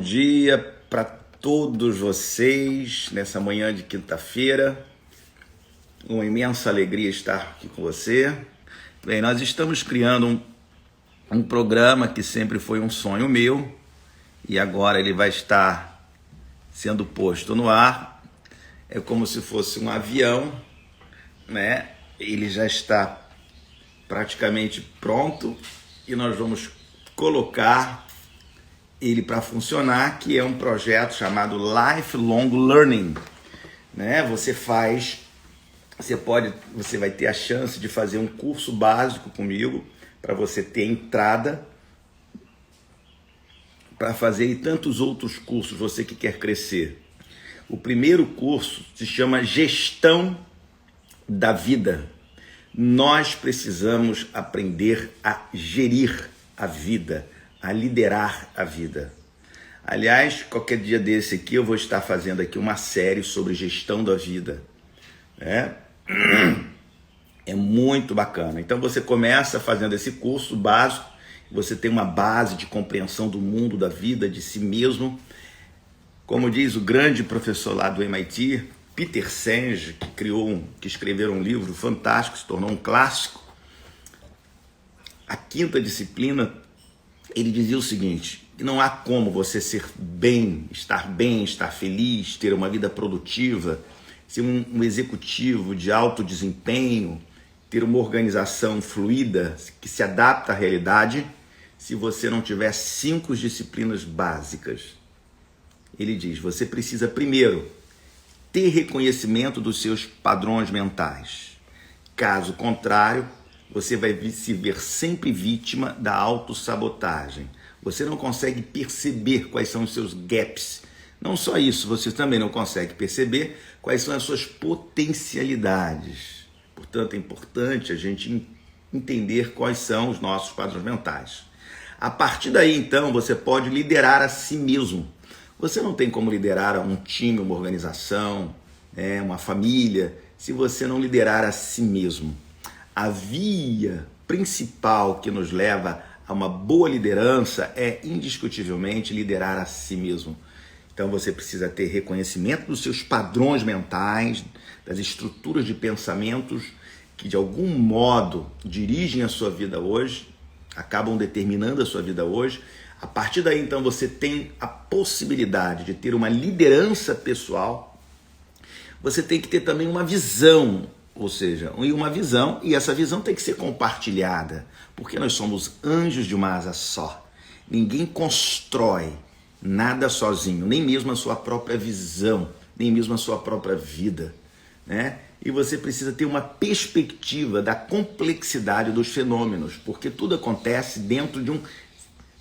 dia para todos vocês nessa manhã de quinta-feira. Uma imensa alegria estar aqui com você. Bem, nós estamos criando um programa que sempre foi um sonho meu e agora ele vai estar sendo posto no ar. É como se fosse um avião, né? Ele já está praticamente pronto e nós vamos colocar ele para funcionar, que é um projeto chamado Lifelong Learning, né? Você vai ter a chance de fazer um curso básico comigo para você ter entrada para fazer e tantos outros cursos, você que quer crescer. O primeiro curso se chama Gestão da Vida. Nós precisamos aprender a gerir a vida, a liderar a vida. Aliás, qualquer dia desse aqui eu vou estar fazendo aqui uma série sobre gestão da vida, né? É muito bacana. Então você começa fazendo esse curso básico, você tem uma base de compreensão do mundo, da vida, de si mesmo. Como diz o grande professor lá do MIT, Peter Senge, que escreveu um livro fantástico, se tornou um clássico, a quinta disciplina, ele dizia o seguinte: que não há como você estar bem, estar feliz, ter uma vida produtiva, ser um executivo de alto desempenho, ter uma organização fluida, que se adapta à realidade, se você não tiver 5 disciplinas básicas. Ele diz, você precisa primeiro ter reconhecimento dos seus padrões mentais. Caso contrário, você vai se ver sempre vítima da autossabotagem. Você não consegue perceber quais são os seus gaps. Não só isso, você também não consegue perceber quais são as suas potencialidades. Portanto, é importante a gente entender quais são os nossos padrões mentais. A partir daí, então, você pode liderar a si mesmo. Você não tem como liderar um time, uma organização, uma família, se você não liderar a si mesmo. A via principal que nos leva a uma boa liderança é, indiscutivelmente, liderar a si mesmo. Então você precisa ter reconhecimento dos seus padrões mentais, das estruturas de pensamentos que de algum modo dirigem a sua vida hoje, acabam determinando a sua vida hoje. A partir daí, então, você tem a possibilidade de ter uma liderança pessoal. Você tem que ter também uma visão, ou seja, e essa visão tem que ser compartilhada, porque nós somos anjos de uma asa só. Ninguém constrói nada sozinho, nem mesmo a sua própria visão, nem mesmo a sua própria vida, né? E você precisa ter uma perspectiva da complexidade dos fenômenos, porque tudo acontece dentro de um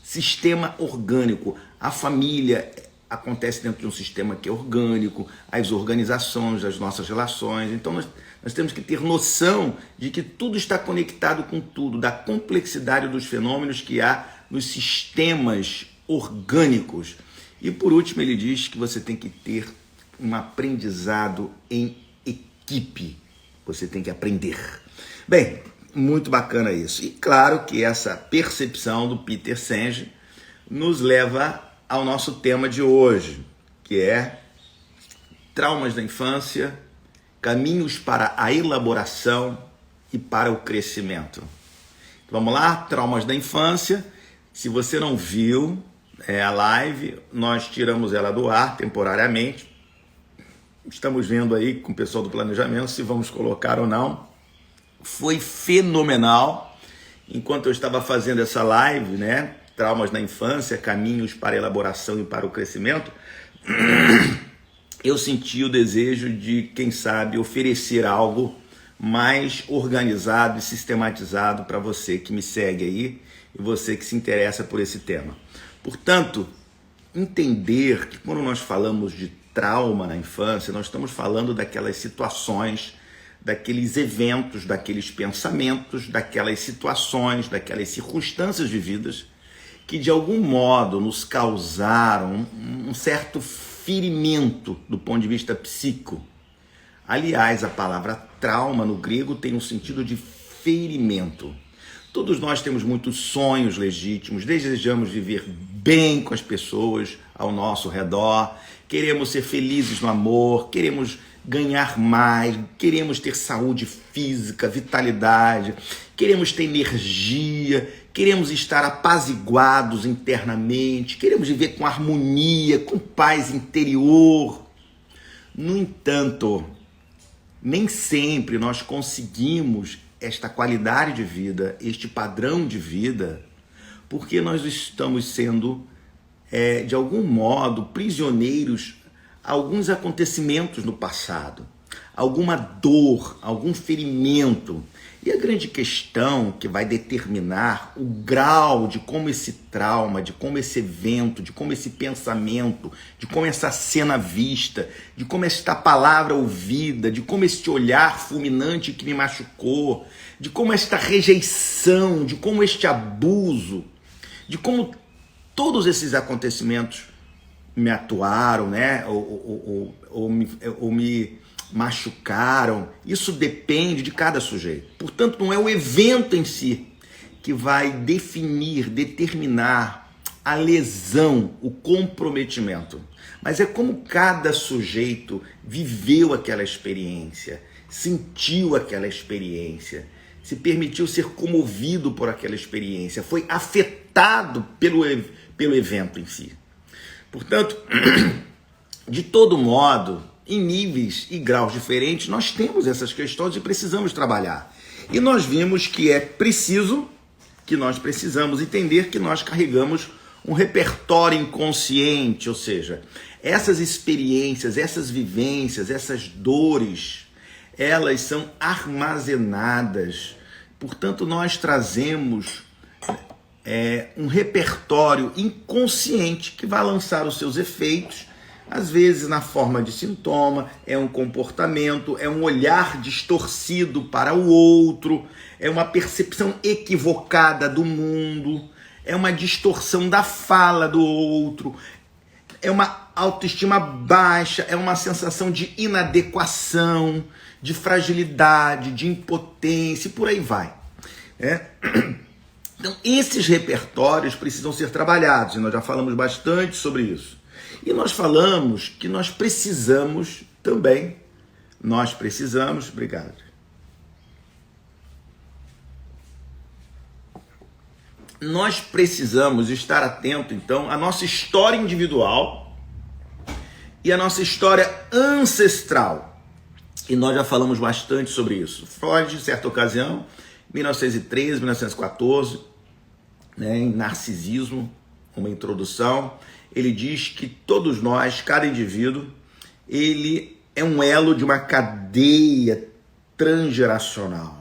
sistema orgânico. A família acontece dentro de um sistema que é orgânico, as organizações, as nossas relações. Então nós temos que ter noção de que tudo está conectado com tudo, da complexidade dos fenômenos que há nos sistemas orgânicos. E por último ele diz que você tem que ter um aprendizado em equipe. Você tem que aprender. Bem, muito bacana isso. E claro que essa percepção do Peter Senge nos leva ao nosso tema de hoje, que é traumas da infância, caminhos para a elaboração e para o crescimento. Vamos lá? Traumas da infância. Se você não viu a live, nós tiramos ela do ar temporariamente. Estamos vendo aí com o pessoal do planejamento se vamos colocar ou não. Foi fenomenal. Enquanto eu estava fazendo essa live, né? Traumas na infância, caminhos para a elaboração e para o crescimento, eu senti o desejo de, quem sabe, oferecer algo mais organizado e sistematizado para você que me segue aí e você que se interessa por esse tema. Portanto, entender que quando nós falamos de trauma na infância, nós estamos falando daquelas situações, daqueles eventos, daqueles pensamentos, daquelas situações, daquelas circunstâncias vividas que de algum modo nos causaram um certo ferimento do ponto de vista psíquico. Aliás, a palavra trauma no grego tem um sentido de ferimento. Todos nós temos muitos sonhos legítimos, desejamos viver bem com as pessoas ao nosso redor, queremos ser felizes no amor, queremos ganhar mais, queremos ter saúde física, vitalidade, queremos ter energia, queremos estar apaziguados internamente, queremos viver com harmonia, com paz interior. No entanto, nem sempre nós conseguimos esta qualidade de vida, este padrão de vida, porque nós estamos sendo, de algum modo, prisioneiros a alguns acontecimentos no passado, alguma dor, algum ferimento. E a grande questão que vai determinar o grau de como esse trauma, de como esse evento, de como esse pensamento, de como essa cena vista, de como esta palavra ouvida, de como este olhar fulminante que me machucou, de como esta rejeição, de como este abuso, de como todos esses acontecimentos me atuaram, né? ou me machucaram. Isso depende de cada sujeito. Portanto, não é o evento em si que vai definir, determinar a lesão, o comprometimento, mas é como cada sujeito viveu aquela experiência, sentiu aquela experiência, se permitiu ser comovido por aquela experiência, foi afetado pelo evento em si. Portanto, de todo modo, em níveis e graus diferentes, nós temos essas questões e precisamos trabalhar. E nós vimos que é preciso, que nós precisamos entender que nós carregamos um repertório inconsciente, ou seja, essas experiências, essas vivências, essas dores, elas são armazenadas. Portanto, nós trazemos um repertório inconsciente que vai lançar os seus efeitos, às vezes na forma de sintoma, é um comportamento, é um olhar distorcido para o outro, é uma percepção equivocada do mundo, é uma distorção da fala do outro, é uma autoestima baixa, é uma sensação de inadequação, de fragilidade, de impotência, e por aí vai. Então, esses repertórios precisam ser trabalhados, e nós já falamos bastante sobre isso. E nós falamos que nós precisamos também, obrigado. Nós precisamos estar atento, então, à nossa história individual e à nossa história ancestral. E nós já falamos bastante sobre isso. Freud, em certa ocasião, 1913, 1914, em Narcisismo, uma introdução, ele diz que todos nós, cada indivíduo, ele é um elo de uma cadeia transgeracional.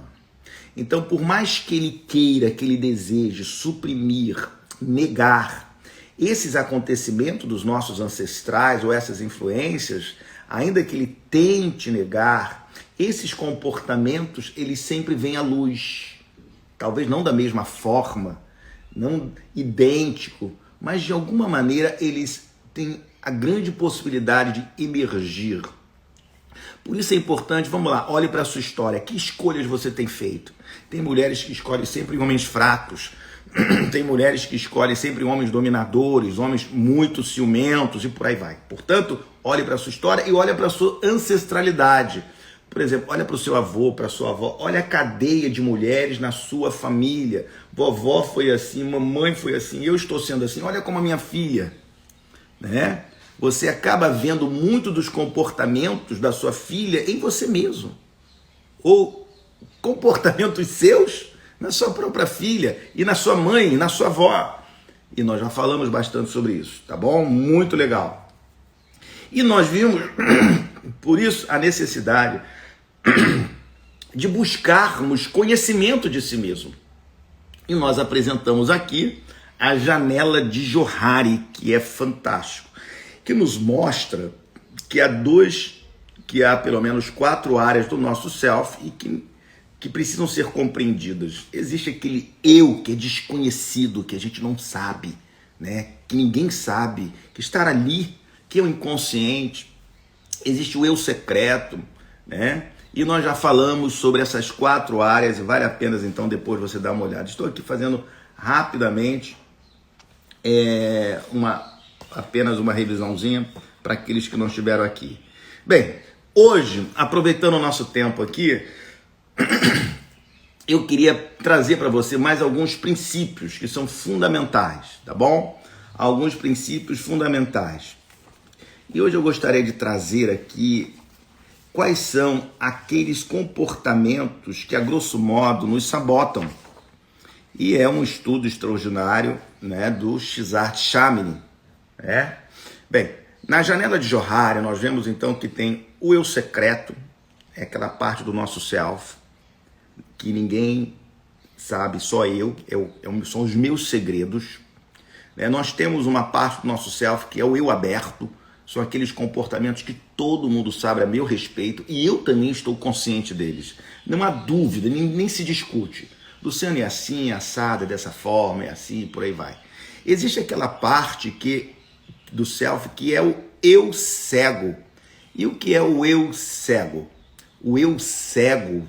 Então, por mais que ele queira, que ele deseje suprimir, negar esses acontecimentos dos nossos ancestrais ou essas influências, ainda que ele tente negar, esses comportamentos, eles sempre vêm à luz. Talvez não da mesma forma, não idêntico, mas de alguma maneira eles têm a grande possibilidade de emergir. Por isso é importante, vamos lá, olhe para a sua história, que escolhas você tem feito? Tem mulheres que escolhem sempre homens fracos, tem mulheres que escolhem sempre homens dominadores, homens muito ciumentos e por aí vai. Portanto, olhe para a sua história e olhe para a sua ancestralidade. Por exemplo, olha para o seu avô, para a sua avó, olha a cadeia de mulheres na sua família. Vovó foi assim, mamãe foi assim, eu estou sendo assim, olha como a minha filha, né? Você acaba vendo muito dos comportamentos da sua filha em você mesmo. Ou comportamentos seus na sua própria filha, e na sua mãe, e na sua avó. E nós já falamos bastante sobre isso, tá bom? Muito legal. E nós vimos, por isso, a necessidade de buscarmos conhecimento de si mesmo. E nós apresentamos aqui a janela de Johari, que é fantástico, que nos mostra que há pelo menos 4 áreas do nosso self e que precisam ser compreendidas. Existe aquele eu que é desconhecido, que a gente não sabe, né? Que ninguém sabe, que está ali, que é o inconsciente. Existe o eu secreto, né? e nós já falamos sobre essas 4 áreas e vale a pena então depois você dar uma olhada. Estou aqui fazendo rapidamente apenas uma revisãozinha para aqueles que não estiveram aqui. Bem, hoje, aproveitando o nosso tempo aqui, eu queria trazer para você mais alguns princípios que são fundamentais, tá bom? Alguns princípios fundamentais. E hoje eu gostaria de trazer aqui quais são aqueles comportamentos que, a grosso modo, nos sabotam. E é um estudo extraordinário, né, do Cesar Chaminade. Bem, na janela de Johari, nós vemos então que tem o eu secreto, é aquela parte do nosso self, que ninguém sabe, só eu, são os meus segredos. Nós temos uma parte do nosso self que é o eu aberto, são aqueles comportamentos que todo mundo sabe a meu respeito e eu também estou consciente deles. Não há dúvida, nem se discute. Luciano é assim, assado, é dessa forma, é assim, por aí vai. Existe aquela parte do self que é o eu cego. E o que é o eu cego? O eu cego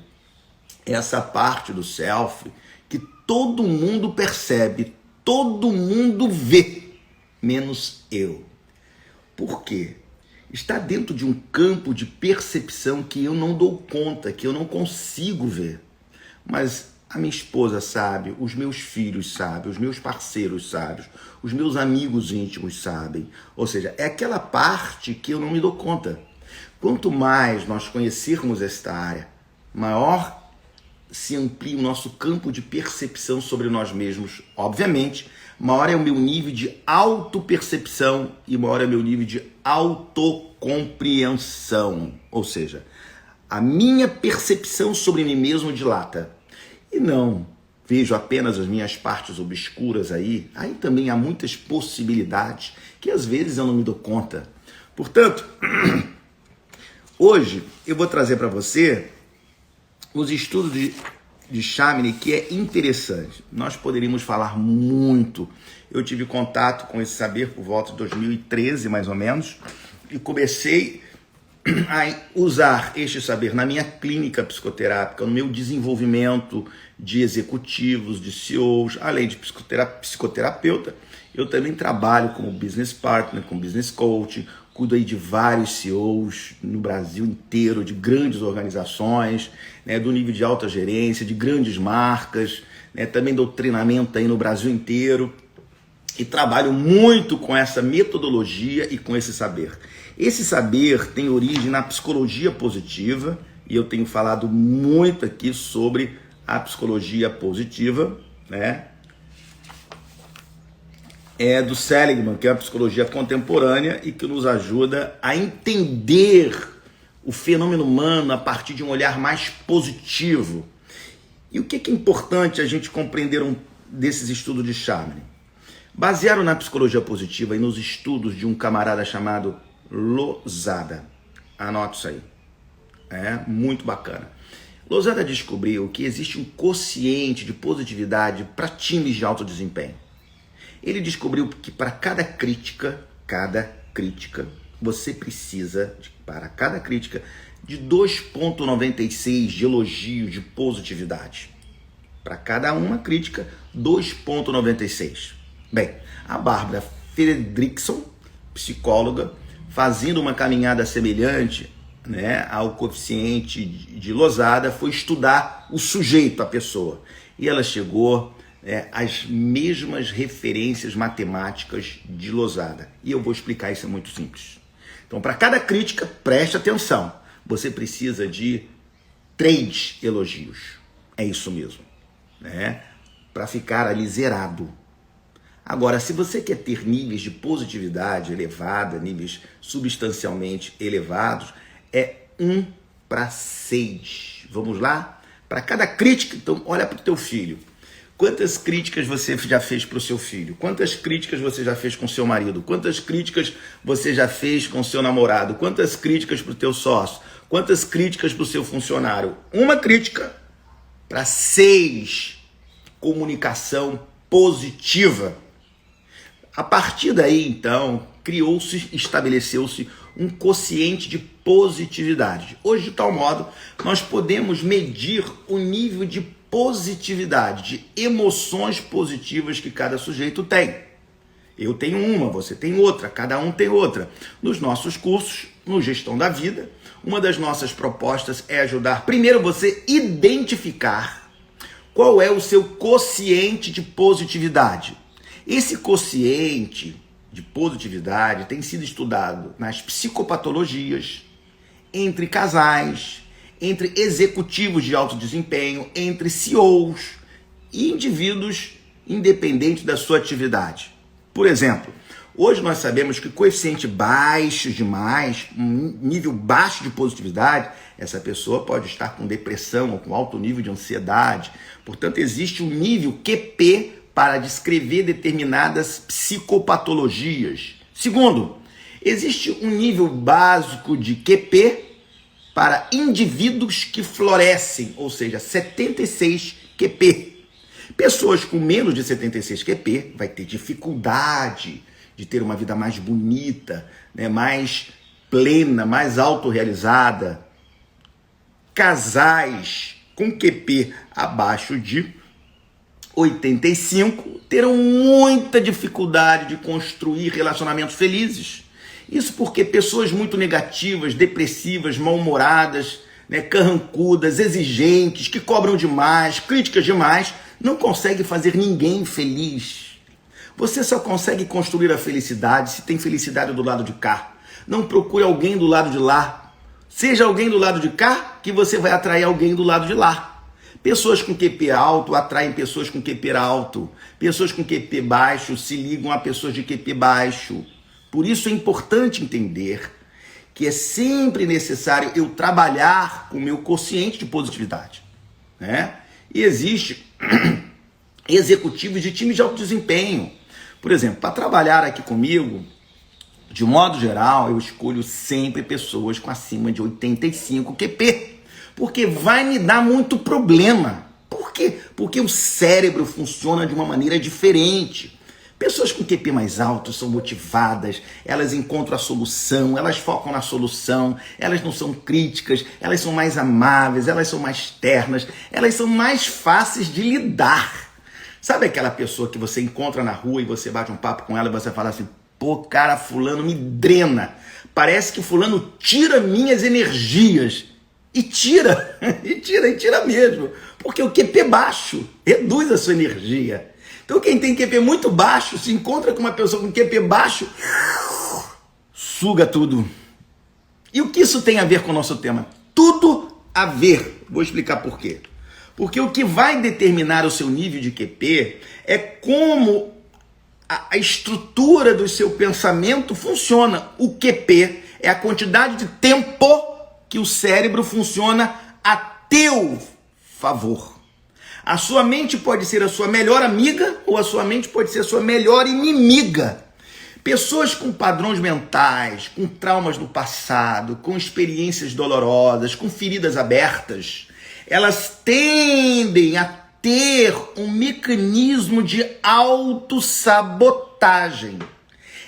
é essa parte do self que todo mundo percebe, todo mundo vê, menos eu. Por quê? Está dentro de um campo de percepção que eu não dou conta, que eu não consigo ver. Mas a minha esposa sabe, os meus filhos sabem, os meus parceiros sabem, os meus amigos íntimos sabem. Ou seja, é aquela parte que eu não me dou conta. Quanto mais nós conhecermos esta área, maior se amplia o nosso campo de percepção sobre nós mesmos. Obviamente, maior é o meu nível de autopercepção e maior é o meu nível de autocompreensão. Ou seja, a minha percepção sobre mim mesmo dilata. E não vejo apenas as minhas partes obscuras aí também há muitas possibilidades que às vezes eu não me dou conta. Portanto, hoje eu vou trazer para você os estudos de Chaminade, que é interessante. Nós poderíamos falar muito. Eu tive contato com esse saber por volta de 2013, mais ou menos, e comecei a usar este saber na minha clínica psicoterápica, no meu desenvolvimento de executivos, de CEOs, além de psicoterapeuta. Eu também trabalho como business partner, como business coach, cuido aí de vários CEOs no Brasil inteiro, de grandes organizações, do nível de alta gerência, de grandes marcas, também dou treinamento aí no Brasil inteiro e trabalho muito com essa metodologia e com esse saber. Esse saber tem origem na psicologia positiva e eu tenho falado muito aqui sobre a psicologia positiva, do Seligman, que é a psicologia contemporânea e que nos ajuda a entender o fenômeno humano a partir de um olhar mais positivo. E o que é importante a gente compreender desses estudos de Chaminade? Baseado na psicologia positiva e nos estudos de um camarada chamado Losada. Anote isso aí. Muito bacana. Losada descobriu que existe um quociente de positividade para times de alto desempenho. Ele descobriu que para cada crítica, você precisa, para cada crítica, de 2,96 de elogio, de positividade. Para cada uma crítica, 2,96. Bem, a Bárbara Fredrickson, psicóloga, fazendo uma caminhada semelhante ao coeficiente de Losada, foi estudar o sujeito, a pessoa. E ela chegou às mesmas referências matemáticas de Losada. E eu vou explicar isso, é muito simples. Então, para cada crítica, preste atenção. Você precisa de 3 elogios. É isso mesmo. Para ficar ali zerado. Agora, se você quer ter níveis de positividade elevada, níveis substancialmente elevados, é 1:6. Vamos lá? Para cada crítica, então, olha para o teu filho. Quantas críticas você já fez para o seu filho? Quantas críticas você já fez com o seu marido? Quantas críticas você já fez com o seu namorado? Quantas críticas para o teu sócio? Quantas críticas para o seu funcionário? 1 crítica para 6 comunicação positiva. A partir daí, então, estabeleceu-se um quociente de positividade. Hoje, de tal modo, nós podemos medir o nível de positividade, de emoções positivas que cada sujeito tem. Eu tenho uma, você tem outra, cada um tem outra. Nos nossos cursos, no Gestão da Vida, uma das nossas propostas é ajudar, primeiro, você identificar qual é o seu quociente de positividade. Esse quociente de positividade tem sido estudado nas psicopatologias, entre casais, entre executivos de alto desempenho, entre CEOs e indivíduos independentes da sua atividade. Por exemplo, hoje nós sabemos que coeficiente baixo demais, um nível baixo de positividade, essa pessoa pode estar com depressão ou com alto nível de ansiedade. Portanto, existe um nível QP para descrever determinadas psicopatologias. Segundo, existe um nível básico de QP para indivíduos que florescem, ou seja, 76 QP. Pessoas com menos de 76 QP vai ter dificuldade de ter uma vida mais bonita, né, mais plena, mais autorrealizada. Casais com QP abaixo de 85 terão muita dificuldade de construir relacionamentos felizes. Isso porque pessoas muito negativas, depressivas, mal-humoradas, né, carrancudas, exigentes, que cobram demais, críticas demais, não conseguem fazer ninguém feliz. Você só consegue construir a felicidade se tem felicidade do lado de cá. Não procure alguém do lado de lá. Seja alguém do lado de cá que você vai atrair alguém do lado de lá. Pessoas com QP alto atraem pessoas com QP alto. Pessoas com QP baixo se ligam a pessoas de QP baixo. Por isso é importante entender que é sempre necessário eu trabalhar com o meu quociente de positividade, né? E existe executivos de times de alto desempenho. Por exemplo, para trabalhar aqui comigo, de modo geral, eu escolho sempre pessoas com acima de 85 QP. Porque vai me dar muito problema. Por quê? Porque o cérebro funciona de uma maneira diferente. Pessoas com QP mais alto são motivadas, elas encontram a solução, elas focam na solução, elas não são críticas, elas são mais amáveis, elas são mais ternas, elas são mais fáceis de lidar. Sabe aquela pessoa que você encontra na rua e você bate um papo com ela e você fala assim, pô, cara, fulano me drena, parece que fulano tira minhas energias. E tira mesmo, porque o QP baixo reduz a sua energia. Então quem tem QP muito baixo, se encontra com uma pessoa com QP baixo, suga tudo. E o que isso tem a ver com o nosso tema? Tudo a ver. Vou explicar por quê. Porque o que vai determinar o seu nível de QP é como a estrutura do seu pensamento funciona. O QP é a quantidade de tempo que o cérebro funciona a teu favor. A sua mente pode ser a sua melhor amiga ou a sua mente pode ser a sua melhor inimiga. Pessoas com padrões mentais, com traumas do passado, com experiências dolorosas, com feridas abertas, elas tendem a ter um mecanismo de autossabotagem.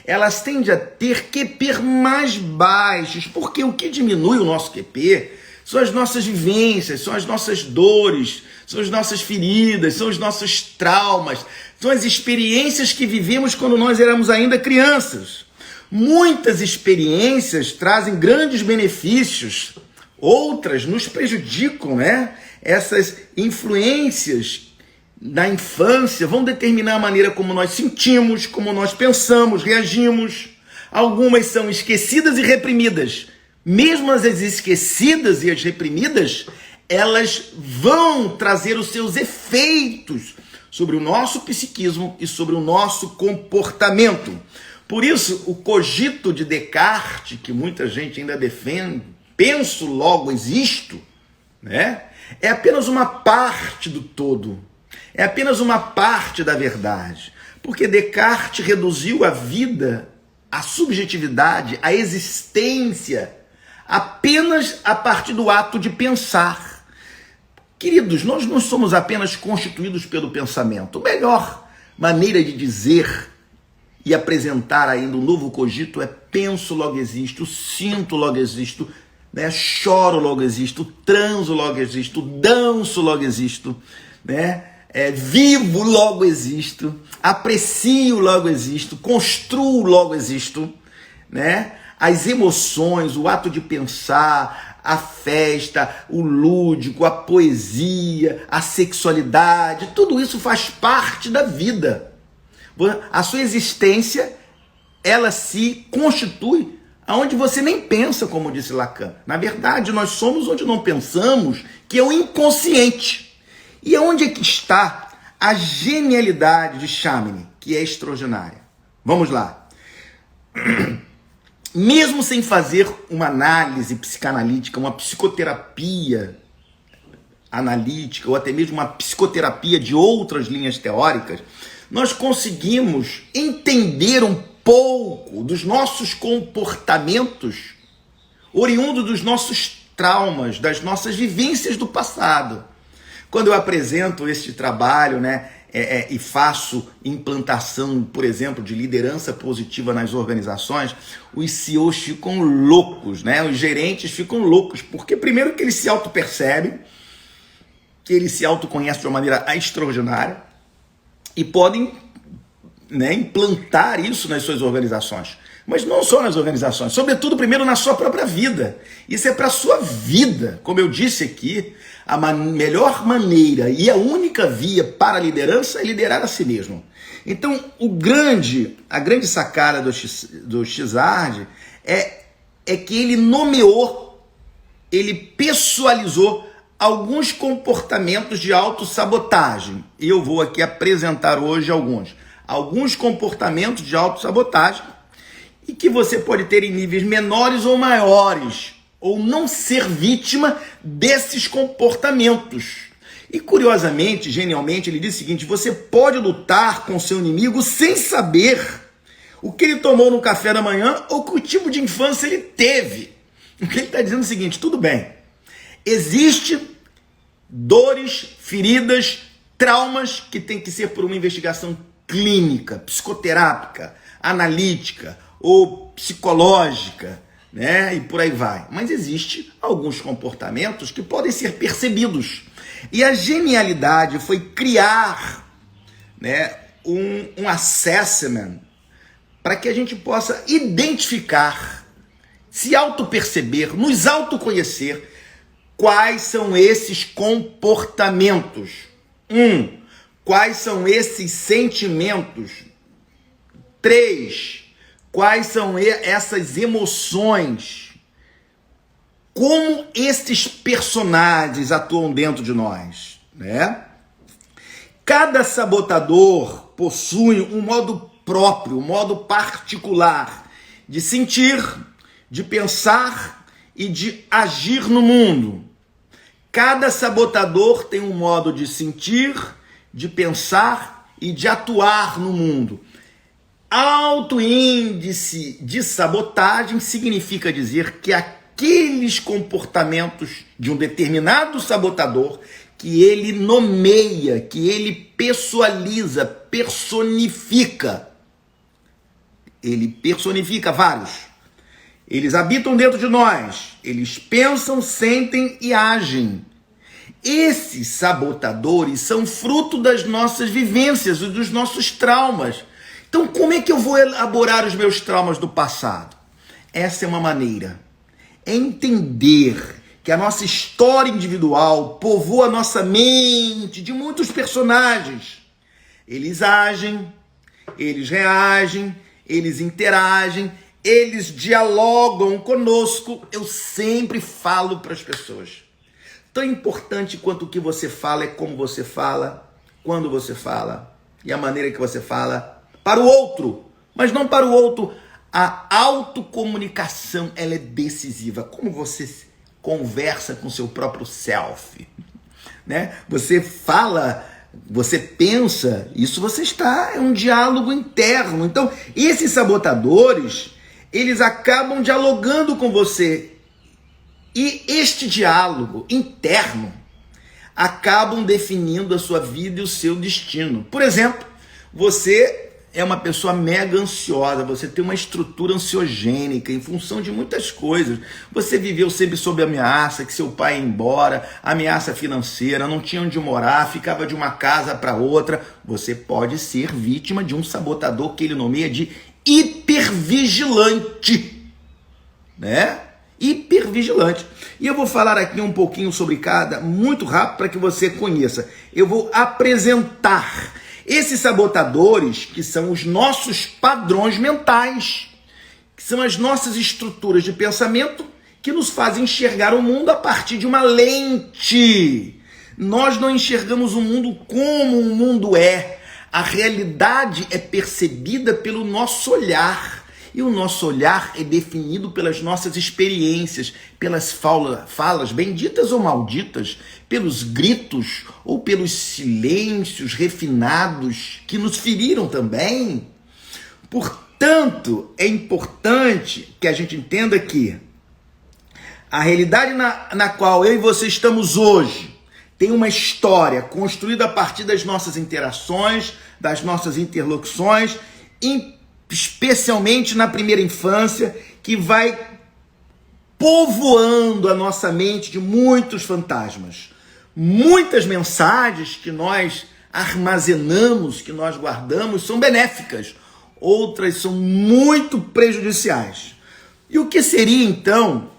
Elas tendem a ter QP mais baixos, porque o que diminui o nosso QP são as nossas vivências, são as nossas dores, são as nossas feridas, são os nossos traumas, são as experiências que vivemos quando nós éramos ainda crianças. Muitas experiências trazem grandes benefícios, outras nos prejudicam, né? Essas influências da infância vão determinar a maneira como nós sentimos, como nós pensamos, reagimos. Algumas são esquecidas e reprimidas. Mesmo as esquecidas e as reprimidas, elas vão trazer os seus efeitos sobre o nosso psiquismo e sobre o nosso comportamento. Por isso, o cogito de Descartes, que muita gente ainda defende, penso, logo existo, né? É apenas uma parte do todo. É apenas uma parte da verdade. Porque Descartes reduziu a vida, a subjetividade, a existência, apenas a partir do ato de pensar. Queridos, nós não somos apenas constituídos pelo pensamento. A melhor maneira de dizer e apresentar ainda um novo cogito é penso, logo existo, sinto, logo existo, né? Choro, logo existo, transo, logo existo, danço, logo existo, né? Vivo, logo existo, aprecio, logo existo, construo, logo existo, né? As emoções, o ato de pensar, a festa, o lúdico, a poesia, a sexualidade, tudo isso faz parte da vida. A sua existência, ela se constitui aonde você nem pensa, como disse Lacan. Na verdade, nós somos onde não pensamos, que é o inconsciente. E onde é que está a genialidade de Chaminade, que é extraordinária? Vamos lá. Mesmo sem fazer uma análise psicanalítica, uma psicoterapia analítica, ou até mesmo uma psicoterapia de outras linhas teóricas, nós conseguimos entender um pouco dos nossos comportamentos oriundos dos nossos traumas, das nossas vivências do passado. Quando eu apresento este trabalho, né, e faço implantação, por exemplo, de liderança positiva nas organizações, os CEOs ficam loucos, né? Os gerentes ficam loucos, porque primeiro que eles se auto-percebem, que eles se autoconhecem de uma maneira extraordinária e podem, né, implantar isso nas suas organizações. Mas não só nas organizações, sobretudo primeiro na sua própria vida. Isso é para a sua vida. Como eu disse aqui, a melhor maneira e a única via para a liderança é liderar a si mesmo. Então, a grande sacada do Xard é que ele nomeou, ele pessoalizou alguns comportamentos de autossabotagem. E eu vou aqui apresentar hoje alguns comportamentos de autossabotagem e que você pode ter em níveis menores ou maiores, ou não ser vítima desses comportamentos. E curiosamente, genialmente, ele diz o seguinte: você pode lutar com seu inimigo sem saber o que ele tomou no café da manhã ou que tipo de infância ele teve. O que ele está dizendo é o seguinte: tudo bem, existem dores, feridas, traumas que tem que ser por uma investigação clínica, psicoterápica, analítica ou psicológica, né? E por aí vai. Mas existe alguns comportamentos que podem ser percebidos. E a genialidade foi criar, né, um assessment para que a gente possa identificar, se auto-perceber, nos autoconhecer, quais são esses comportamentos. Quais são esses sentimentos? 3, quais são essas emoções? Como esses personagens atuam dentro de nós, né? Cada sabotador possui um modo próprio, um modo particular de sentir, de pensar e de agir no mundo. Cada sabotador tem um modo de sentir, de pensar e de atuar no mundo. Alto índice de sabotagem significa dizer que aqueles comportamentos de um determinado sabotador que ele nomeia, que ele pessoaliza, personifica. Ele personifica vários. Eles habitam dentro de nós. Eles pensam, sentem e agem. Esses sabotadores são fruto das nossas vivências e dos nossos traumas. Então, como é que eu vou elaborar os meus traumas do passado? Essa é uma maneira. É entender que a nossa história individual povoa a nossa mente de muitos personagens. Eles agem, eles reagem, eles interagem, eles dialogam conosco. Eu sempre falo para as pessoas: tão importante quanto o que você fala é como você fala, quando você fala e a maneira que você fala para o outro, mas não para o outro. A autocomunicação, ela é decisiva. Como você conversa com seu próprio self, né? Você fala, você pensa, isso é um diálogo interno. Então, esses sabotadores, eles acabam dialogando com você. E este diálogo interno acabam definindo a sua vida e o seu destino. Por exemplo, você é uma pessoa mega ansiosa, você tem uma estrutura ansiogênica em função de muitas coisas. Você viveu sempre sob ameaça, que seu pai ia embora, ameaça financeira, não tinha onde morar, ficava de uma casa para outra. Você pode ser vítima de um sabotador que ele nomeia de hipervigilante, né? Hipervigilante. E eu vou falar aqui um pouquinho sobre cada, muito rápido para que você conheça. Eu vou apresentar esses sabotadores, que são os nossos padrões mentais, que são as nossas estruturas de pensamento que nos fazem enxergar o mundo a partir de uma lente. Nós não enxergamos o mundo como o mundo é. A realidade é percebida pelo nosso olhar. E o nosso olhar é definido pelas nossas experiências, pelas falas benditas ou malditas, pelos gritos ou pelos silêncios refinados que nos feriram também. Portanto, é importante que a gente entenda que a realidade na qual eu e você estamos hoje tem uma história construída a partir das nossas interações, das nossas interlocuções, especialmente na primeira infância, que vai povoando a nossa mente de muitos fantasmas. Muitas mensagens que nós armazenamos, que nós guardamos, são benéficas. Outras são muito prejudiciais. E o que seria, então,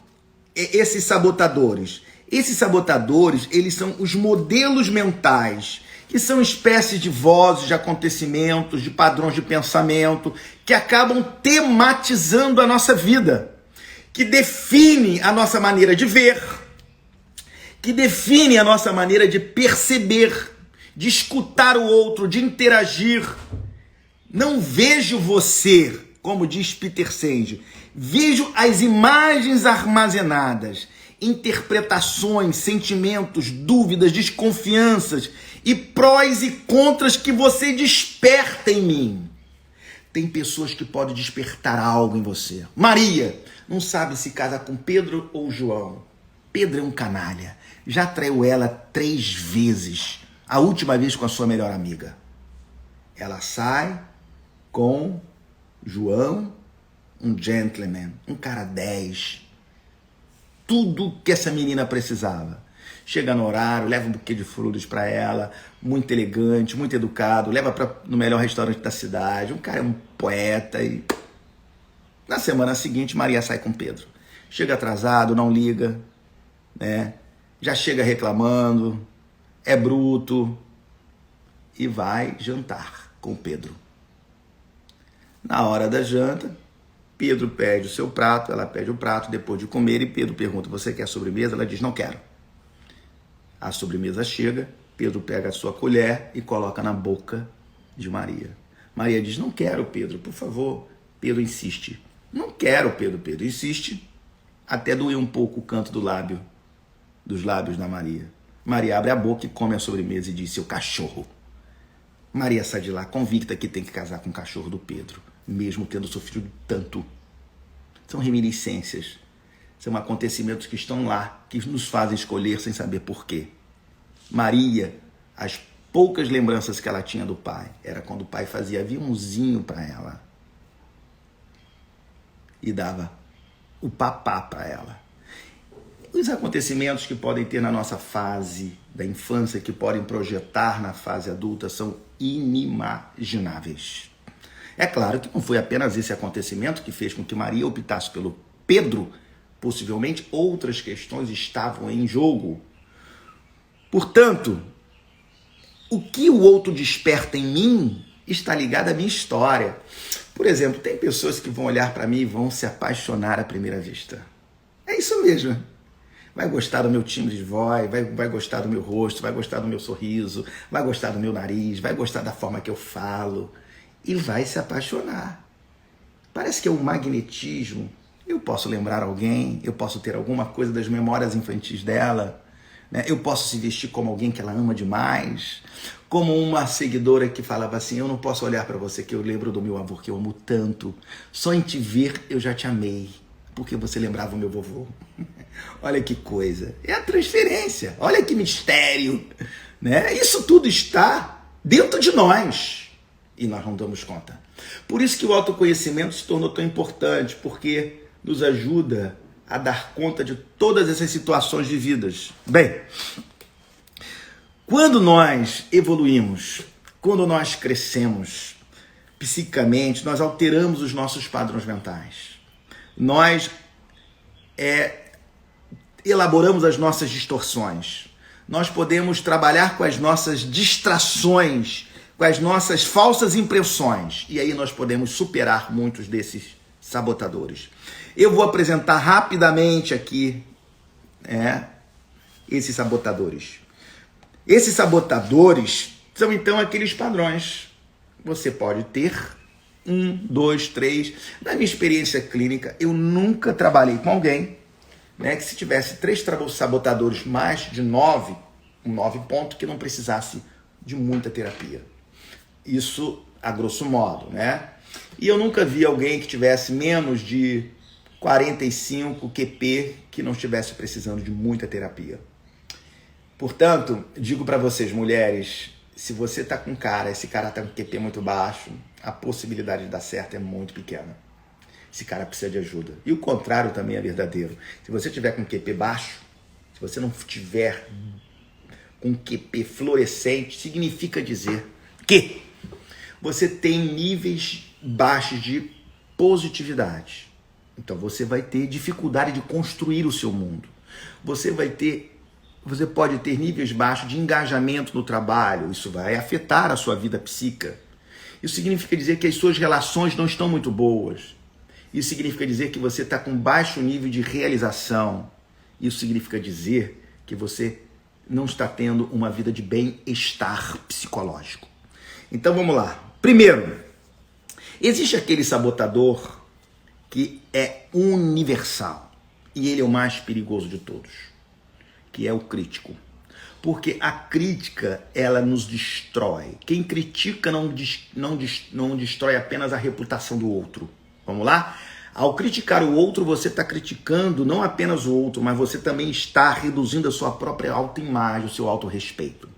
esses sabotadores? Esses sabotadores, eles são os modelos mentais, que são espécies de vozes, de acontecimentos, de padrões de pensamento, que acabam tematizando a nossa vida, que define a nossa maneira de ver, que define a nossa maneira de perceber, de escutar o outro, de interagir. Não vejo você, como diz Peter Senge, vejo as imagens armazenadas, interpretações, sentimentos, dúvidas, desconfianças e prós e contras que você desperta em mim. Tem pessoas que podem despertar algo em você. Maria não sabe se casa com Pedro ou João. Pedro é um canalha. Já traiu ela 3 vezes. A última vez com a sua melhor amiga. Ela sai com João, um gentleman, um cara 10. Tudo que essa menina precisava. Chega no horário, leva um buquê de flores para ela, muito elegante, muito educado, leva no melhor restaurante da cidade. Um cara é um poeta. E na semana seguinte, Maria sai com Pedro. Chega atrasado, não liga, né? Já chega reclamando, é bruto e vai jantar com Pedro. Na hora da janta, Pedro pede o seu prato, ela pede o prato depois de comer e Pedro pergunta: você quer sobremesa? Ela diz: não quero. A sobremesa chega, Pedro pega a sua colher e coloca na boca de Maria. Maria diz: não quero, Pedro, por favor. Pedro insiste: não quero, Pedro. Pedro insiste, até doer um pouco o canto dos lábios da Maria. Maria abre a boca e come a sobremesa e diz: seu cachorro. Maria sai de lá convicta que tem que casar com o cachorro do Pedro, mesmo tendo sofrido tanto. São reminiscências, são acontecimentos que estão lá, que nos fazem escolher sem saber porquê. Maria, as poucas lembranças que ela tinha do pai, era quando o pai fazia aviãozinho para ela e dava o papá para ela. Os acontecimentos que podem ter na nossa fase da infância, que podem projetar na fase adulta, são inimagináveis. É claro que não foi apenas esse acontecimento que fez com que Maria optasse pelo Pedro. Possivelmente outras questões estavam em jogo. Portanto, o que o outro desperta em mim está ligado à minha história. Por exemplo, tem pessoas que vão olhar para mim e vão se apaixonar à primeira vista. É isso mesmo. Vai gostar do meu timbre de voz, vai gostar do meu rosto, vai gostar do meu sorriso, vai gostar do meu nariz, vai gostar da forma que eu falo e vai se apaixonar. Parece que é um magnetismo. Eu posso lembrar alguém, eu posso ter alguma coisa das memórias infantis dela, né? Eu posso se vestir como alguém que ela ama demais, como uma seguidora que falava assim: eu não posso olhar para você que eu lembro do meu avô que eu amo tanto, só em te ver eu já te amei, porque você lembrava o meu vovô. Olha que coisa, é a transferência, olha que mistério, né? Isso tudo está dentro de nós. e nós não damos conta. Por isso que o autoconhecimento se tornou tão importante, porque nos ajuda a dar conta de todas essas situações vividas. Bem, quando nós evoluímos, quando nós crescemos psiquicamente, nós alteramos os nossos padrões mentais. Nós elaboramos as nossas distorções. Nós podemos trabalhar com as nossas distrações, com as nossas falsas impressões. E aí nós podemos superar muitos desses sabotadores. Eu vou apresentar rapidamente aqui esses sabotadores. Esses sabotadores são então aqueles padrões. Você pode ter 1, 2, 3. Na minha experiência clínica, eu nunca trabalhei com alguém que se tivesse 3 sabotadores mais de 9, um 9 ponto, que não precisasse de muita terapia. Isso a grosso modo, né? E eu nunca vi alguém que tivesse menos de 45 QP que não estivesse precisando de muita terapia. Portanto, digo para vocês, mulheres, se você tá com esse cara tá com QP muito baixo, a possibilidade de dar certo é muito pequena. Esse cara precisa de ajuda. E o contrário também é verdadeiro. Se você tiver com QP baixo, se você não tiver com QP fluorescente, significa dizer que você tem níveis baixos de positividade. Então você vai ter dificuldade de construir o seu mundo. Você pode ter níveis baixos de engajamento no trabalho. Isso vai afetar a sua vida psíquica. Isso significa dizer que as suas relações não estão muito boas. Isso significa dizer que você está com baixo nível de realização. Isso significa dizer que você não está tendo uma vida de bem-estar psicológico. Então vamos lá. Primeiro, existe aquele sabotador que é universal. E ele é o mais perigoso de todos, que é o crítico. Porque a crítica, ela nos destrói. Quem critica não destrói apenas a reputação do outro. Vamos lá? Ao criticar o outro, você está criticando não apenas o outro, mas você também está reduzindo a sua própria autoimagem, o seu autorrespeito.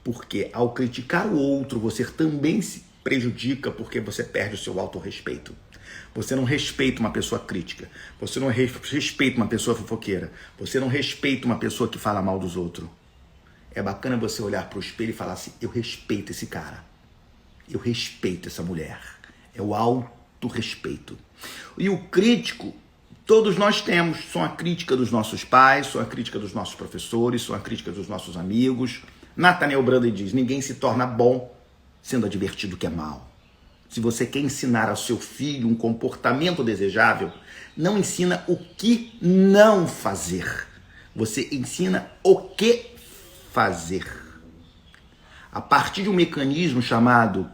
Porque ao criticar o outro, você também se prejudica porque você perde o seu autorrespeito. Você não respeita uma pessoa crítica. Você não respeita uma pessoa fofoqueira. Você não respeita uma pessoa que fala mal dos outros. É bacana você olhar para o espelho e falar assim, eu respeito esse cara. Eu respeito essa mulher. É o autorrespeito. E o crítico, todos nós temos. São a crítica dos nossos pais, são a crítica dos nossos professores, são a crítica dos nossos amigos. Nathaniel Branden diz, ninguém se torna bom sendo advertido que é mal. Se você quer ensinar ao seu filho um comportamento desejável, não ensina o que não fazer. Você ensina o que fazer. A partir de um mecanismo chamado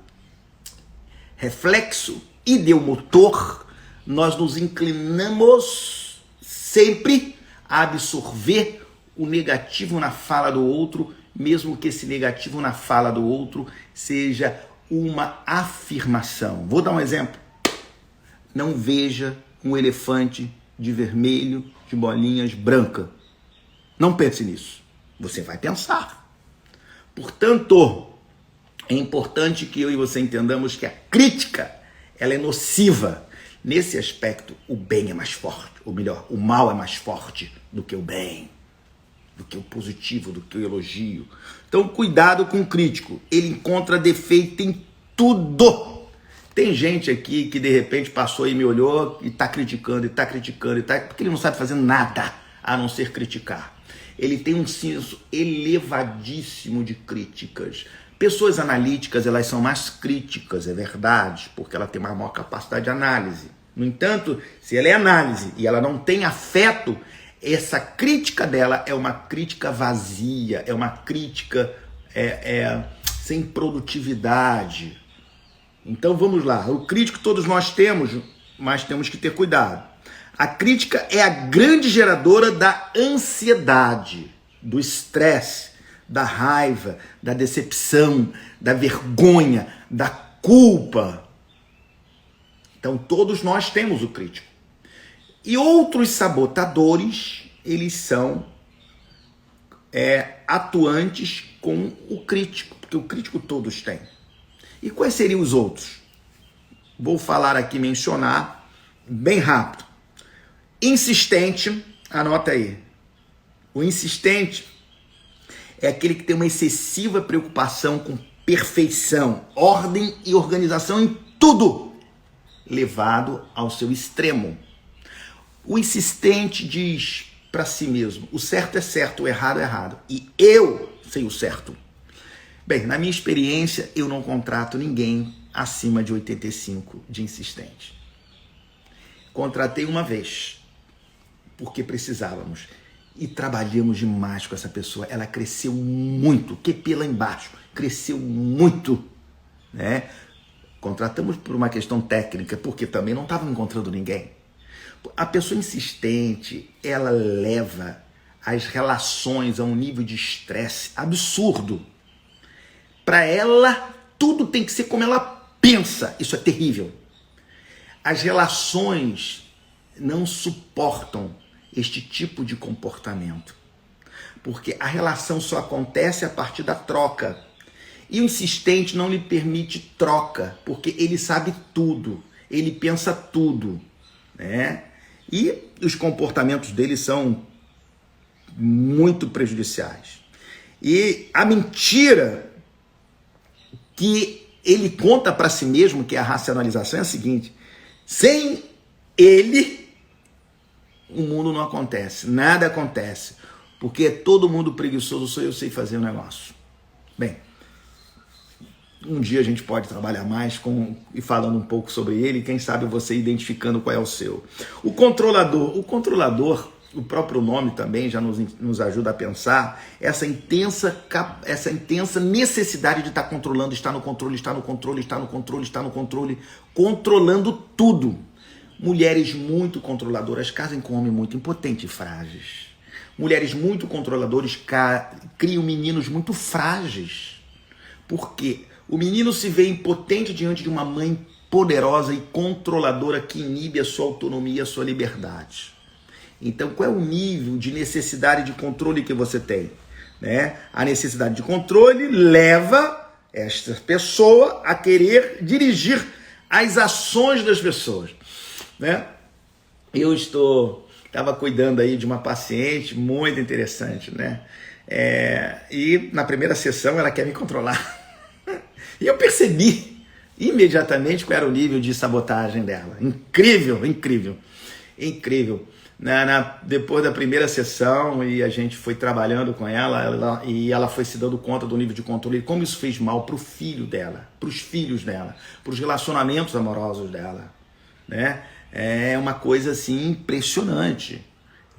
reflexo ideomotor, nós nos inclinamos sempre a absorver o negativo na fala do outro, mesmo que esse negativo na fala do outro seja uma afirmação. Vou dar um exemplo. Não veja um elefante de vermelho, de bolinhas branca. Não pense nisso. Você vai pensar. Portanto, é importante que eu e você entendamos que a crítica, ela é nociva. Nesse aspecto, o bem é mais forte. Ou melhor, o mal é mais forte do que o bem, do que o positivo, do que o elogio. Então, cuidado com o crítico. Ele encontra defeito em tudo. Tem gente aqui que de repente passou e me olhou e está criticando, porque ele não sabe fazer nada a não ser criticar. Ele tem um senso elevadíssimo de críticas. Pessoas analíticas, elas são mais críticas, é verdade, porque ela tem uma maior capacidade de análise. No entanto, se ela é análise e ela não tem afeto, essa crítica dela é uma crítica vazia, é uma crítica sem produtividade. Então vamos lá, o crítico todos nós temos, mas temos que ter cuidado. A crítica é a grande geradora da ansiedade, do estresse, da raiva, da decepção, da vergonha, da culpa. Então todos nós temos o crítico. E outros sabotadores, eles são atuantes com o crítico, porque o crítico todos têm. E quais seriam os outros? Vou falar aqui, mencionar bem rápido. Insistente, anota aí. O insistente é aquele que tem uma excessiva preocupação com perfeição, ordem e organização em tudo, levado ao seu extremo. O insistente diz para si mesmo: o certo é certo, o errado é errado. E eu sei o certo. Bem, na minha experiência, eu não contrato ninguém acima de 85 de insistente. Contratei uma vez, porque precisávamos. E trabalhamos demais com essa pessoa. Ela cresceu muito, QP lá embaixo, cresceu muito, né? Contratamos por uma questão técnica, porque também não estava encontrando ninguém. A pessoa insistente, ela leva as relações a um nível de estresse absurdo. Para ela, tudo tem que ser como ela pensa. Isso é terrível. As relações não suportam este tipo de comportamento, porque a relação só acontece a partir da troca. E o insistente não lhe permite troca, porque ele sabe tudo, ele pensa tudo, né? E os comportamentos dele são muito prejudiciais. E a mentira que ele conta para si mesmo, que é a racionalização, é a seguinte: sem ele, o mundo não acontece, nada acontece, porque é todo mundo preguiçoso, só eu sei fazer o negócio. Bem, um dia a gente pode trabalhar mais e falando um pouco sobre ele, quem sabe você identificando qual é o seu. O controlador, o próprio nome também já nos ajuda a pensar essa intensa necessidade de estar controlando, estar no controle, controlando tudo. Mulheres muito controladoras casam com homens muito impotentes e frágeis. Mulheres muito controladoras criam meninos muito frágeis. Por quê? O menino se vê impotente diante de uma mãe poderosa e controladora que inibe a sua autonomia, a sua liberdade. Então, qual é o nível de necessidade de controle que você tem? Né? A necessidade de controle leva esta pessoa a querer dirigir as ações das pessoas. Né? Eu estava cuidando aí de uma paciente muito interessante, né? E na primeira sessão ela quer me controlar. E eu percebi imediatamente qual era o nível de sabotagem dela. Incrível, incrível, incrível. Depois da primeira sessão, e a gente foi trabalhando com ela, e ela foi se dando conta do nível de controle, como isso fez mal para o filho dela, para os filhos dela, para os relacionamentos amorosos dela, né? É uma coisa assim impressionante,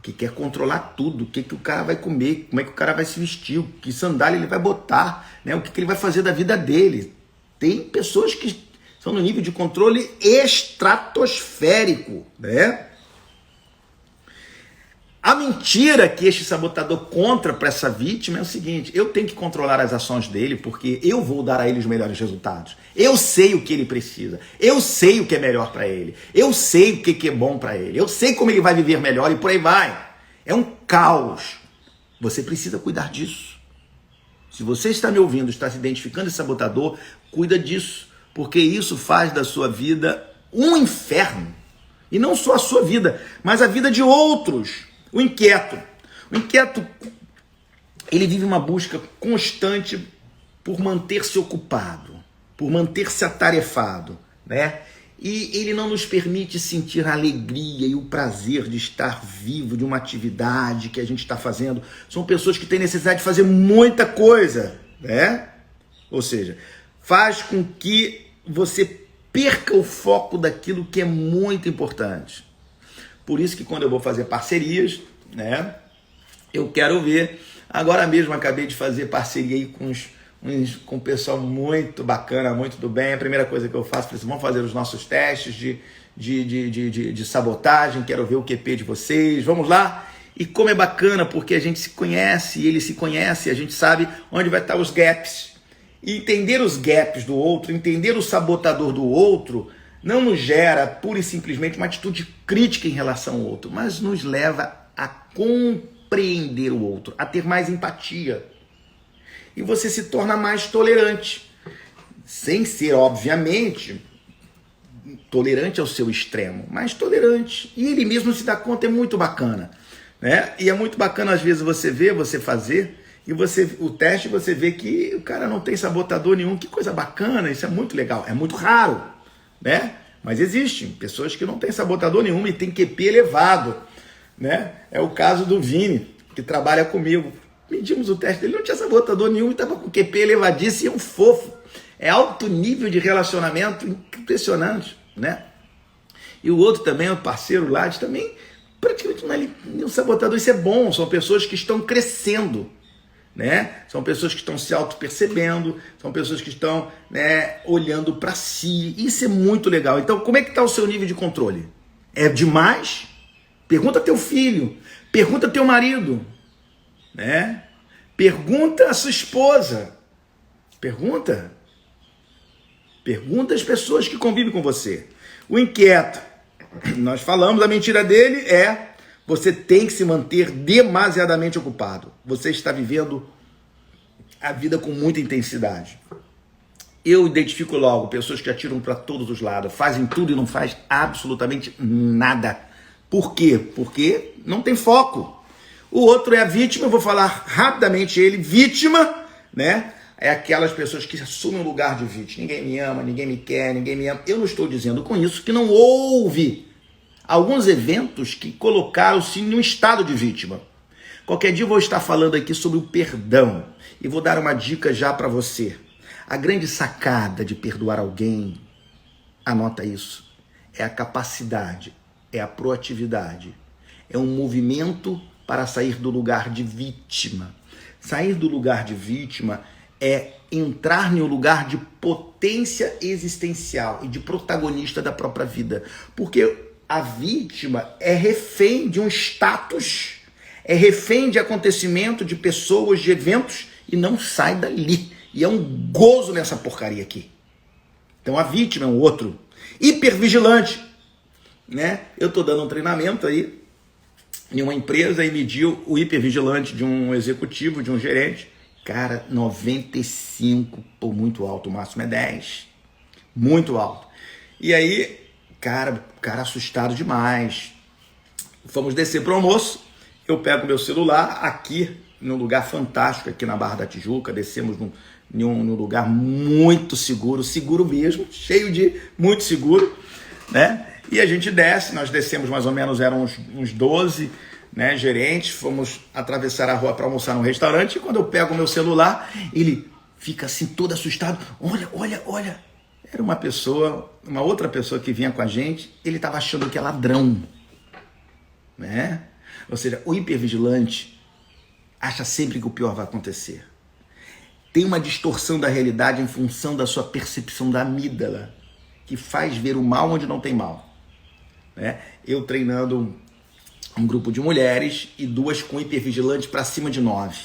que quer controlar tudo, o que o cara vai comer, como é que o cara vai se vestir, que sandália ele vai botar, né? O que ele vai fazer da vida dele. Tem pessoas que são no nível de controle estratosférico, né? A mentira que este sabotador conta para essa vítima é o seguinte: eu tenho que controlar as ações dele porque eu vou dar a ele os melhores resultados. Eu sei o que ele precisa. Eu sei o que é melhor para ele. Eu sei o que é bom para ele. Eu sei como ele vai viver melhor e por aí vai. É um caos. Você precisa cuidar disso. Se você está me ouvindo, está se identificando esse sabotador, cuida disso, porque isso faz da sua vida um inferno. E não só a sua vida, mas a vida de outros. O inquieto, ele vive uma busca constante por manter-se ocupado, por manter-se atarefado, né? E ele não nos permite sentir a alegria e o prazer de estar vivo, de uma atividade que a gente está fazendo. São pessoas que têm necessidade de fazer muita coisa, né? Ou seja, faz com que você perca o foco daquilo que é muito importante. Por isso que quando eu vou fazer parcerias, né, eu quero ver. Agora mesmo acabei de fazer parceria aí com um pessoal muito bacana, muito do bem. A primeira coisa que eu faço, vamos fazer os nossos testes de sabotagem, quero ver o QP de vocês, vamos lá. E como é bacana, porque a gente se conhece, ele se conhece, a gente sabe onde vai estar os gaps. E entender os gaps do outro, entender o sabotador do outro, não nos gera pura e simplesmente uma atitude crítica em relação ao outro, mas nos leva a compreender o outro, a ter mais empatia. E você se torna mais tolerante. sem ser, obviamente, tolerante ao seu extremo, mas tolerante. E ele mesmo se dá conta, é muito bacana, né? E é muito bacana, às vezes, você ver, você fazer, e o teste, você vê que o cara não tem sabotador nenhum. Que coisa bacana, isso é muito legal. É muito raro, né? Mas existem pessoas que não têm sabotador nenhum e tem QP elevado, né? É o caso do Vini, que trabalha comigo. Medimos o teste dele, não tinha sabotador nenhum e estava com QP elevadíssimo e é um fofo. É alto nível de relacionamento impressionante, né? E o outro também, o parceiro Lade, também praticamente não é nenhum sabotador. Isso é bom, são pessoas que estão crescendo, né? São pessoas que estão se auto-percebendo, são pessoas que estão, né, olhando para si. Isso é muito legal. Então, como é que está o seu nível de controle? É demais? Pergunta teu filho, pergunta teu marido, né? Pergunta a sua esposa, pergunta às pessoas que convivem com você. O inquieto, nós falamos, a mentira dele é: você tem que se manter demasiadamente ocupado. Você está vivendo a vida com muita intensidade. Eu identifico logo pessoas que atiram para todos os lados, fazem tudo e não faz absolutamente nada. Por quê? Porque não tem foco. O outro é a vítima, eu vou falar rapidamente ele. Vítima, né? É aquelas pessoas que assumem o lugar de vítima. Ninguém me ama, ninguém me quer, ninguém me ama. Eu não estou dizendo com isso que não houve alguns eventos que colocaram-se em um estado de vítima. Qualquer dia eu vou estar falando aqui sobre o perdão e vou dar uma dica já para você. A grande sacada de perdoar alguém, anota isso, é a capacidade, é a proatividade, é um movimento para sair do lugar de vítima. Sair do lugar de vítima é entrar no lugar de potência existencial e de protagonista da própria vida. Porque a vítima é refém de um status, é refém de acontecimento, de pessoas, de eventos, e não sai dali. E é um gozo nessa porcaria aqui. Então a vítima é um outro. Hipervigilante, né? Eu estou dando um treinamento aí em uma empresa e mediu o hipervigilante de um executivo, de um gerente. Cara, 95, pô, muito alto, o máximo é 10. Muito alto. E aí, cara assustado demais. Fomos descer para o almoço, eu pego meu celular aqui, num lugar fantástico, aqui na Barra da Tijuca, descemos num lugar muito seguro, seguro mesmo, cheio de muito seguro, né? E a gente desce, nós descemos mais ou menos, eram uns 12, né, gerentes, fomos atravessar a rua para almoçar num restaurante, e quando eu pego o meu celular, ele fica assim todo assustado, olha, era uma outra pessoa que vinha com a gente, ele estava achando que é ladrão, né? Ou seja, o hipervigilante acha sempre que o pior vai acontecer. Tem uma distorção da realidade em função da sua percepção da amígdala, que faz ver o mal onde não tem mal, né? Eu treinando um grupo de mulheres e 2 com hipervigilante para cima de 9.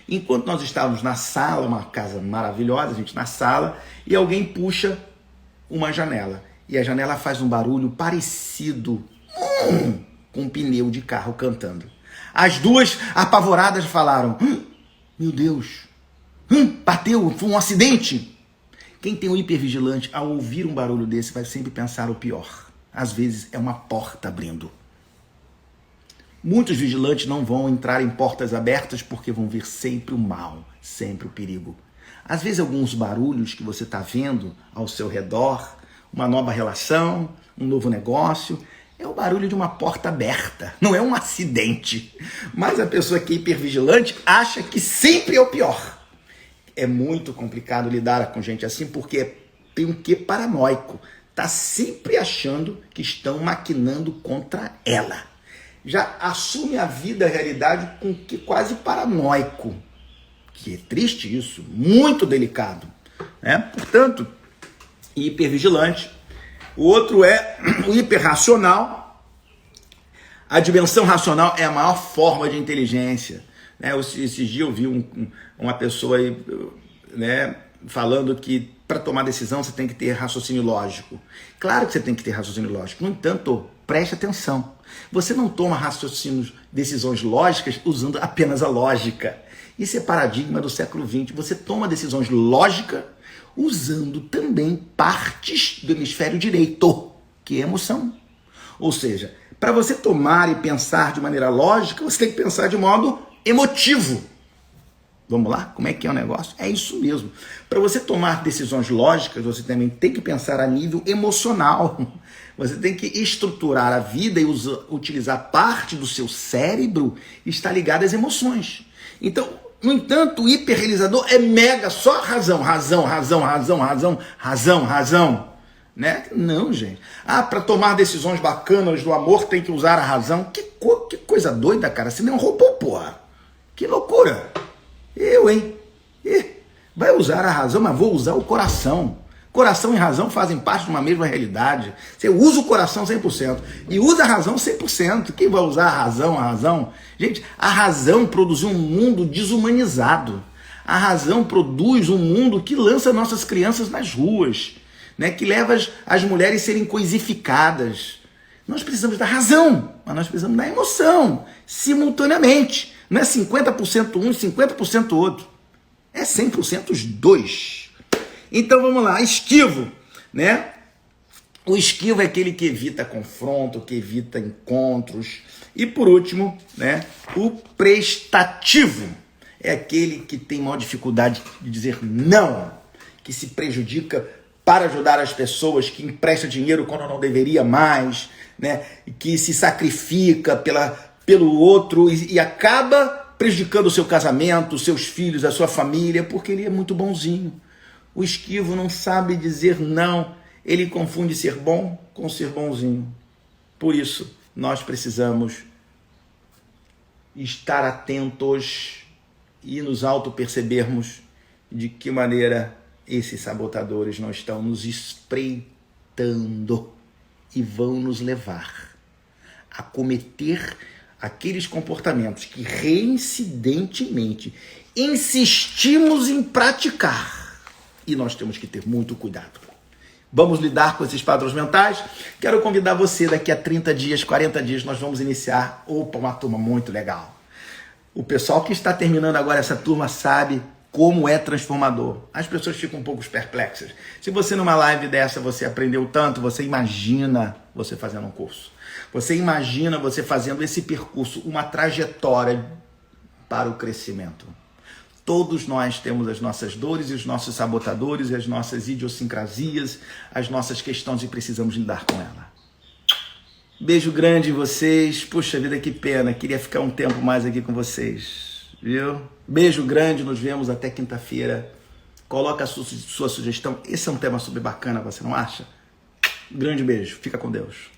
Enquanto nós estávamos na sala, uma casa maravilhosa, a gente na sala, e alguém puxa uma janela. E a janela faz um barulho parecido com um pneu de carro cantando. As 2 apavoradas falaram: meu Deus, bateu, foi um acidente. Quem tem um hipervigilante, ao ouvir um barulho desse, vai sempre pensar o pior. Às vezes é uma porta abrindo. Muitos vigilantes não vão entrar em portas abertas porque vão ver sempre o mal, sempre o perigo. Às vezes alguns barulhos que você está vendo ao seu redor, uma nova relação, um novo negócio, é o barulho de uma porta aberta, não é um acidente. Mas a pessoa que é hipervigilante acha que sempre é o pior. É muito complicado lidar com gente assim porque tem um quê paranoico. Está sempre achando que estão maquinando contra ela. Já assume a vida, a realidade, com que quase paranoico. Que é triste isso, muito delicado, né? Portanto, hipervigilante. O outro é o hiperracional. A dimensão racional é a maior forma de inteligência, né? Esses dias eu vi uma pessoa aí, né, falando que para tomar decisão você tem que ter raciocínio lógico. Claro que você tem que ter raciocínio lógico. No entanto, preste atenção. Você não toma decisões lógicas usando apenas a lógica. Isso é paradigma do século XX. Você toma decisões lógicas usando também partes do hemisfério direito, que é emoção. Ou seja, para você tomar e pensar de maneira lógica, você tem que pensar de modo emotivo. Vamos lá? Como é que é o negócio? É isso mesmo. Para você tomar decisões lógicas, você também tem que pensar a nível emocional. Você tem que estruturar a vida e utilizar parte do seu cérebro que está ligada às emoções. Então, no entanto, o hiperrealizador é mega, só razão, né? Não, gente. Para tomar decisões bacanas do amor tem que usar a razão. Que coisa doida, cara. Você nem é um robô, porra. Que loucura. Eu, hein? Vai usar a razão, mas vou usar o coração. Coração e razão fazem parte de uma mesma realidade. Você usa o coração 100% e usa a razão 100%. Quem vai usar a razão? Gente, a razão produz um mundo desumanizado. A razão produz um mundo que lança nossas crianças nas ruas, né? Que leva as mulheres a serem coisificadas. Nós precisamos da razão, mas nós precisamos da emoção, simultaneamente. Não é 50% um e 50% outro. É 100% os dois. Então vamos lá, esquivo, né? O esquivo é aquele que evita confronto, que evita encontros. E por último, né, o prestativo é aquele que tem maior dificuldade de dizer não, que se prejudica para ajudar as pessoas, que empresta dinheiro quando não deveria mais, né? Que se sacrifica pelo outro e acaba prejudicando o seu casamento, os seus filhos, a sua família, porque ele é muito bonzinho. O esquivo não sabe dizer não, ele confunde ser bom com ser bonzinho. Por isso, nós precisamos estar atentos e nos auto-percebermos de que maneira esses sabotadores não estão nos espreitando e vão nos levar a cometer aqueles comportamentos que reincidentemente insistimos em praticar. E nós temos que ter muito cuidado. Vamos lidar com esses padrões mentais? Quero convidar você, daqui a 30 dias, 40 dias, nós vamos iniciar uma turma muito legal. O pessoal que está terminando agora essa turma sabe como é transformador. As pessoas ficam um pouco perplexas. Se você numa live dessa, você aprendeu tanto, você imagina você fazendo um curso. Você imagina você fazendo esse percurso, uma trajetória para o crescimento. Todos nós temos as nossas dores e os nossos sabotadores e as nossas idiosincrasias, as nossas questões e precisamos lidar com ela. Beijo grande em vocês. Puxa vida, que pena. Queria ficar um tempo mais aqui com vocês. Viu? Beijo grande. Nos vemos até quinta-feira. Coloca a sua sugestão. Esse é um tema super bacana, você não acha? Grande beijo. Fica com Deus.